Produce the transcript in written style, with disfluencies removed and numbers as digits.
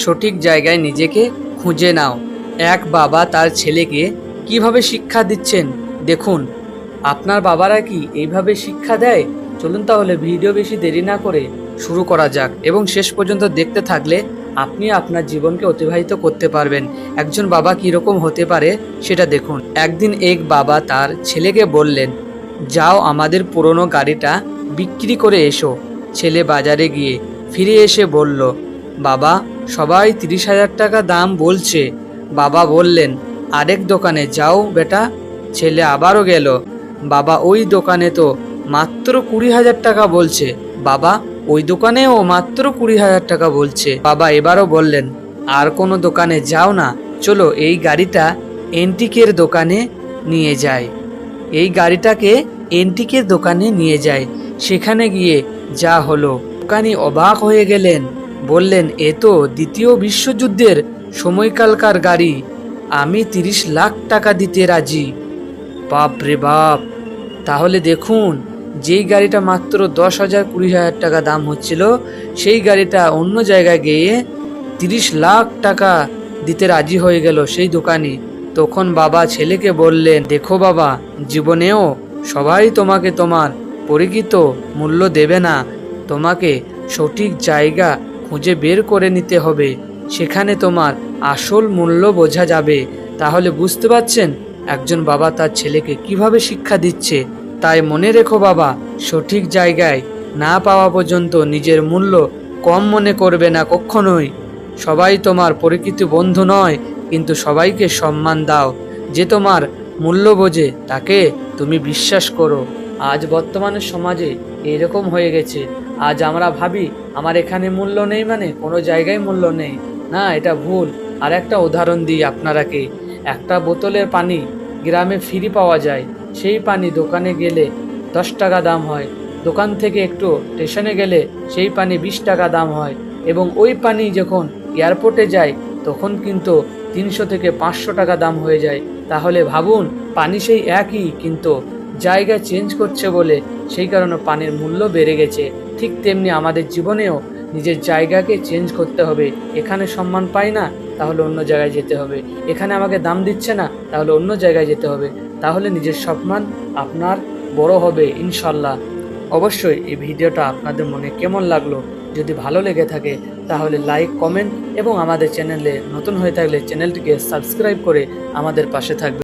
সঠিক জায়গায় নিজেকে খুঁজে নাও। এক বাবা তার ছেলেকে কিভাবে শিক্ষা দিচ্ছেন দেখুন। আপনার বাবারা কি এইভাবে শিক্ষা দেয়? চলুন তাহলে ভিডিও বেশি দেরি না করে শুরু করা যাক, এবং শেষ পর্যন্ত দেখতে থাকলে আপনি আপনার জীবনকে অতিবাহিত করতে পারবেন। একজন বাবা কীরকম হতে পারে সেটা দেখুন। একদিন এক বাবা তার ছেলেকে বললেন, যাও আমাদের পুরনো গাড়িটা বিক্রি করে এসো। ছেলে বাজারে গিয়ে ফিরে এসে বলল, বাবা সবাই 30,000 টাকা দাম বলছে। বাবা বললেন, আরেক দোকানে যাও বেটা। ছেলে আবারও গেল। বাবা, ওই দোকানে তো মাত্র 20,000 টাকা বলছে। বাবা, ওই দোকানেও মাত্র 20,000 টাকা বলছে। বাবা এবারও বললেন, আর কোনো দোকানে যাও না, চলো এই গাড়িটা এন্টিকের দোকানে নিয়ে যায়। এই গাড়িটাকে এন্টিকের দোকানে নিয়ে যায়। সেখানে গিয়ে যা হলো, দোকানি অবাক হয়ে গেলেন। বললেন, এ তো দ্বিতীয় বিশ্বযুদ্ধের সময়কালকার গাড়ি, আমি 30 লাখ টাকা দিতে রাজি। বাপ রে বাপ! তাহলে দেখুন, যেই গাড়িটা মাত্র 10,000 20,000 টাকা দাম হচ্ছিল, সেই গাড়িটা অন্য জায়গায় গিয়ে 30 লাখ টাকা দিতে রাজি হয়ে গেল সেই দোকানি। তখন বাবা ছেলেকে বললেন, দেখো বাবা, জীবনেও সবাই তোমাকে তোমার পরিচিত মূল্য দেবে না। তোমাকে সঠিক জায়গা খুঁজে বের করে নিতে হবে, সেখানে তোমার আসল মূল্য বোঝা যাবে। তাহলে বুঝতে পারছেন একজন বাবা তার ছেলেকে কিভাবে শিক্ষা দিচ্ছে। তাই মনে রেখো বাবা, সঠিক জায়গায় না পাওয়া পর্যন্ত নিজের মূল্য কম মনে করবে না কখনোই। সবাই তোমার পরিচিত বন্ধু নয়, কিন্তু সবাইকে সম্মান দাও। যে তোমার মূল্য বোঝে তাকে তুমি বিশ্বাস করো। আজ বর্তমানের সমাজে এরকম হয়ে গেছে। আজ আমরা ভাবি আমার এখানে মূল্য নেই, মানে কোনো জায়গায় মূল্য নেই। না, এটা ভুল। আর একটা উদাহরণ দিই আপনারাকে। একটা বোতলের পানি গ্রামে ফ্রি পাওয়া যায়, সেই পানি দোকানে গেলে 10 টাকা দাম হয়। দোকান থেকে একটু স্টেশনে গেলে সেই পানি 20 টাকা দাম হয়। এবং ওই পানি যখন এয়ারপোর্টে যায় তখন কিন্তু 300 থেকে 500 টাকা দাম হয়ে যায়। তাহলে ভাবুন, পানি সেই একই, কিন্তু জায়গা চেঞ্জ করছে বলে সেই কারণে পানির মূল্য বেড়ে গেছে। ঠিক তেমনি আমাদের জীবনেও নিজের জায়গাকে চেঞ্জ করতে হবে। এখানে সম্মান পাই না, তাহলে অন্য জায়গায় যেতে হবে। এখানে আমাকে দাম দিচ্ছে না, তাহলে অন্য জায়গায় যেতে হবে। তাহলে নিজের সম্মান আপনার বড় হবে ইনশাল্লাহ। অবশ্যই এই ভিডিওটা আপনাদের মনে কেমন লাগলো? যদি ভালো লেগে থাকে তাহলে লাইক, কমেন্ট এবং আমাদের চ্যানেলে নতুন হয়ে থাকলে চ্যানেলটিকে সাবস্ক্রাইব করে আমাদের পাশে থাকবে।